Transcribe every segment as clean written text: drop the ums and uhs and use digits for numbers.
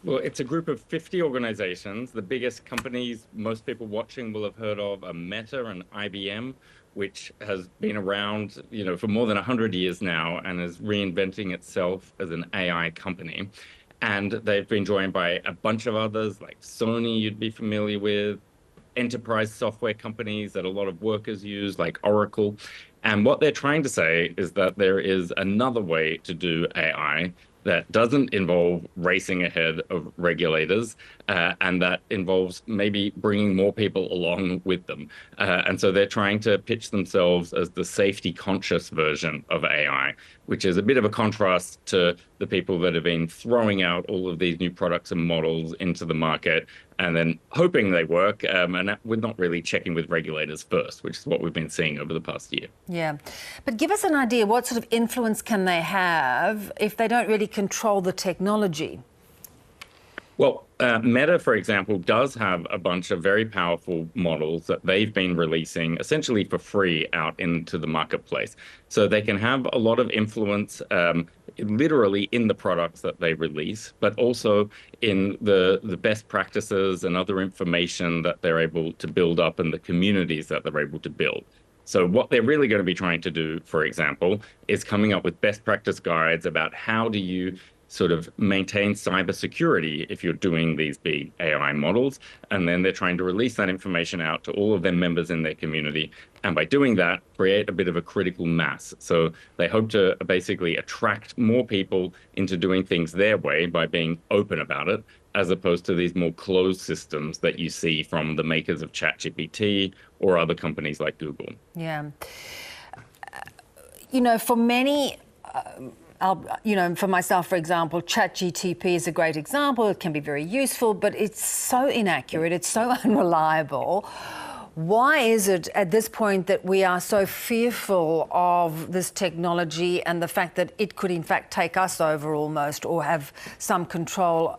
Well, it's a group of 50 organizations. The biggest companies most people watching will have heard of are Meta and IBM, which has been around, for more than 100 years now and is reinventing itself as an AI company. And they've been joined by a bunch of others like Sony, you'd be familiar with, enterprise software companies that a lot of workers use, like Oracle. And what they're trying to say is that there is another way to do AI that doesn't involve racing ahead of regulators, and that involves maybe bringing more people along with them. And so they're trying to pitch themselves as the safety conscious version of AI, which is a bit of a contrast to the people that have been throwing out all of these new products and models into the market and then hoping they work, and we're not really checking with regulators first, which is what we've been seeing over the past year. Yeah, but give us an idea, what sort of influence can they have if they don't really control the technology? Well, Meta, for example, does have a bunch of very powerful models that they've been releasing essentially for free out into the marketplace. So they can have a lot of influence literally in the products that they release, but also in the best practices and other information that they're able to build up in the communities that they're able to build. So what they're really going to be trying to do, for example, is coming up with best practice guides about how do you sort of maintain cybersecurity if you're doing these big AI models. And then they're trying to release that information out to all of their members in their community. And by doing that, create a bit of a critical mass. So they hope to basically attract more people into doing things their way by being open about it, as opposed to these more closed systems that you see from the makers of ChatGPT or other companies like Google. Yeah. For many... for myself, for example, ChatGPT is a great example. It can be very useful, but it's so inaccurate. It's so unreliable. Why is it at this point that we are so fearful of this technology and the fact that it could, in fact, take us over almost, or have some control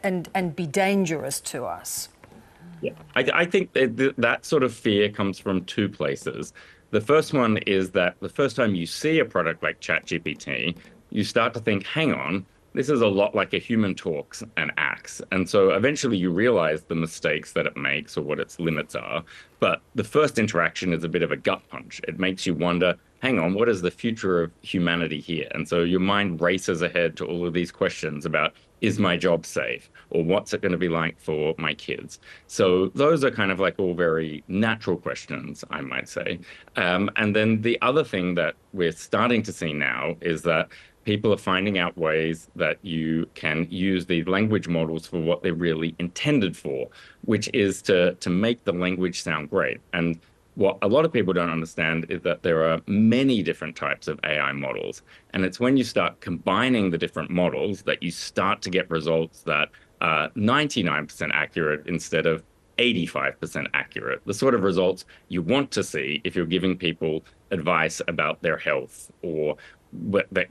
and be dangerous to us? Yeah, I think that sort of fear comes from two places. The first one is that the first time you see a product like ChatGPT, you start to think, hang on, this is a lot like a human talks and acts. And so eventually you realize the mistakes that it makes or what its limits are. But the first interaction is a bit of a gut punch. It makes you wonder, hang on, what is the future of humanity here? And so your mind races ahead to all of these questions about, is my job safe? Or what's it going to be like for my kids? So those are kind of like all very natural questions, I might say. And then the other thing that we're starting to see now is that people are finding out ways that you can use these language models for what they're really intended for, which is to make the language sound great. And what a lot of people don't understand is that there are many different types of AI models. And it's when you start combining the different models that you start to get results that are 99% accurate instead of 85% accurate, the sort of results you want to see if you're giving people advice about their health or what they're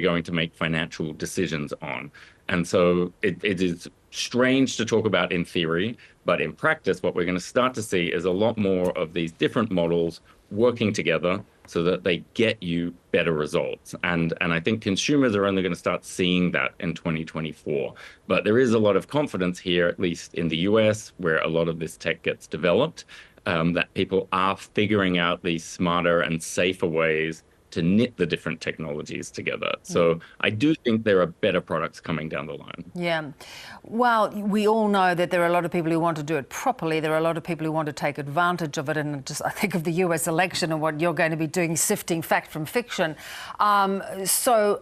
going to make financial decisions on. And so it is strange to talk about in theory, but in practice, what we're going to start to see is a lot more of these different models working together so that they get you better results. And I think consumers are only going to start seeing that in 2024. But there is a lot of confidence here, at least in the US, where a lot of this tech gets developed, that people are figuring out these smarter and safer ways to knit the different technologies together. So I do think there are better products coming down the line. Yeah. Well, we all know that there are a lot of people who want to do it properly. There are a lot of people who want to take advantage of it. And just I think of the US election and what you're going to be doing, sifting fact from fiction. So,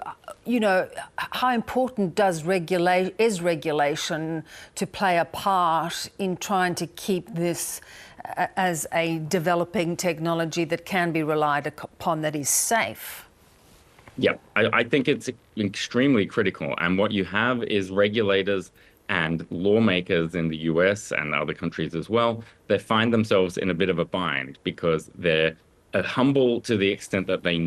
how important is regulation to play a part in trying to keep this as a developing technology that can be relied upon, that is safe? Yeah, I think it's extremely critical. And what you have is regulators and lawmakers in the US and other countries as well that find themselves in a bit of a bind because they're humble to the extent that they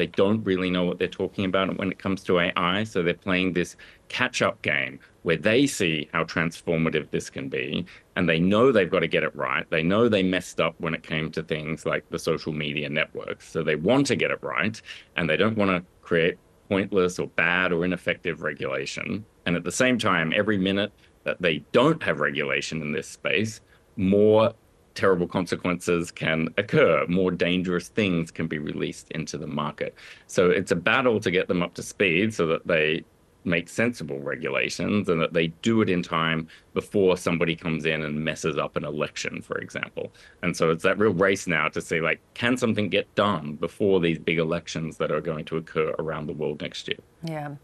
don't really know what they're talking about when it comes to AI. So they're playing this catch-up game where they see how transformative this can be, and they know they've got to get it right. They know they messed up when it came to things like the social media networks. So they want to get it right, and they don't want to create pointless or bad or ineffective regulation. And at the same time, every minute that they don't have regulation in this space, more terrible consequences can occur, more dangerous things can be released into the market. So it's a battle to get them up to speed so that they make sensible regulations and that they do it in time before somebody comes in and messes up an election, for example. And so it's that real race now to see, like, can something get done before these big elections that are going to occur around the world next year? Yeah.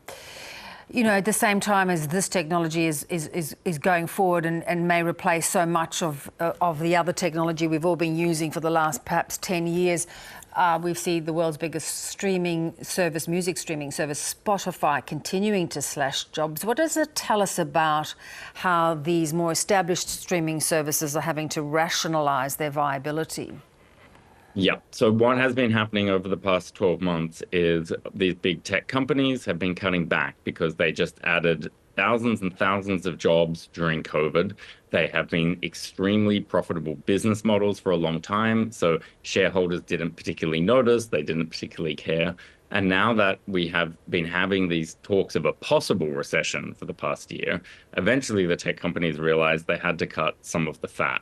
You know, at the same time as this technology is going forward and may replace so much of the other technology we've all been using for the last perhaps 10 years, we've seen the world's biggest streaming service, music streaming service, Spotify, continuing to slash jobs. What does it tell us about how these more established streaming services are having to rationalize their viability? Yeah. So what has been happening over the past 12 months is these big tech companies have been cutting back because they just added thousands and thousands of jobs during COVID. They have been extremely profitable business models for a long time. So shareholders didn't particularly notice, they didn't particularly care. And now that we have been having these talks of a possible recession for the past year, eventually the tech companies realized they had to cut some of the fat.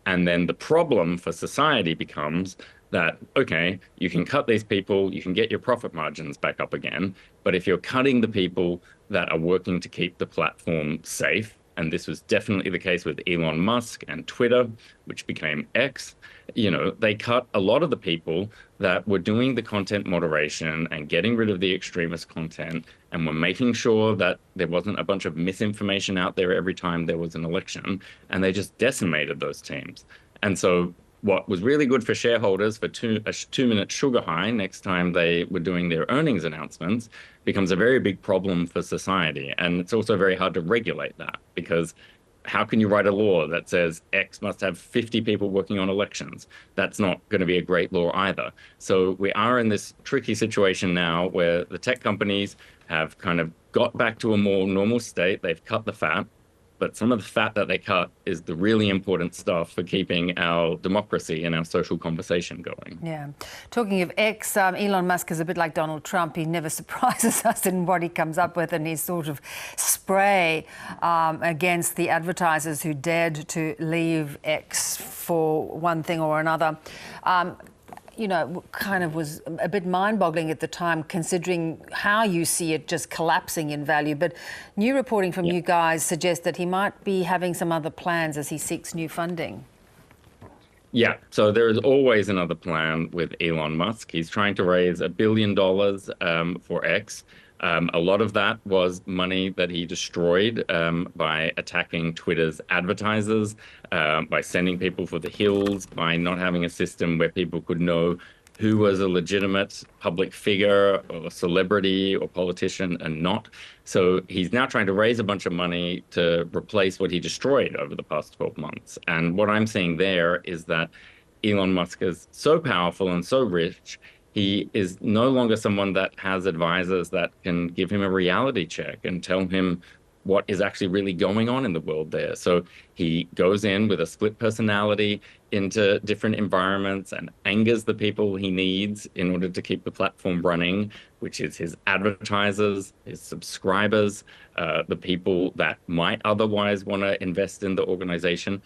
And then the problem for society becomes that, okay, you can cut these people, you can get your profit margins back up again, but if you're cutting the people that are working to keep the platform safe, and this was definitely the case with Elon Musk and Twitter, which became X, you know, they cut a lot of the people that were doing the content moderation and getting rid of the extremist content and were making sure that there wasn't a bunch of misinformation out there every time there was an election, and they just decimated those teams. And so what was really good for shareholders for a 2-minute sugar high next time they were doing their earnings announcements becomes a very big problem for society. And it's also very hard to regulate that, because how can you write a law that says X must have 50 people working on elections? That's not going to be a great law either. So we are in this tricky situation now where the tech companies have kind of got back to a more normal state. They've cut the fat, but some of the fat that they cut is the really important stuff for keeping our democracy and our social conversation going. Yeah. Talking of X, Elon Musk is a bit like Donald Trump. He never surprises us in what he comes up with and his sort of spray against the advertisers who dared to leave X for one thing or another. You know, kind of was a bit mind-boggling at the time, considering how you see it just collapsing in value. But new reporting from you guys suggests that he might be having some other plans as he seeks new funding. Yeah, so there is always another plan with Elon Musk. He's trying to raise $1 billion for X. A lot of that was money that he destroyed by attacking Twitter's advertisers, by sending people for the hills, by not having a system where people could know who was a legitimate public figure or celebrity or politician and not. So he's now trying to raise a bunch of money to replace what he destroyed over the past 12 months. And what I'm seeing there is that Elon Musk is so powerful and so rich, he is no longer someone that has advisors that can give him a reality check and tell him what is actually really going on in the world there. So he goes in with a split personality into different environments and angers the people he needs in order to keep the platform running, which is his advertisers, his subscribers, the people that might otherwise want to invest in the organization.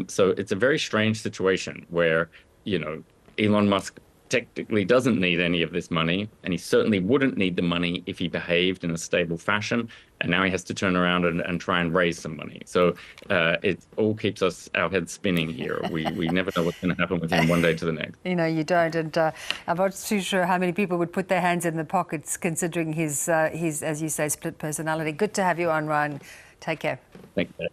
So it's a very strange situation where, you know, Elon Musk technically doesn't need any of this money, and he certainly wouldn't need the money if he behaved in a stable fashion. And now he has to turn around and try and raise some money. So it all keeps our heads spinning here. We never know what's going to happen with him one day to the next. You know, you don't. And I'm not too sure how many people would put their hands in their pockets considering his, as you say, split personality. Good to have you on, Ryan. Take care. Thank you.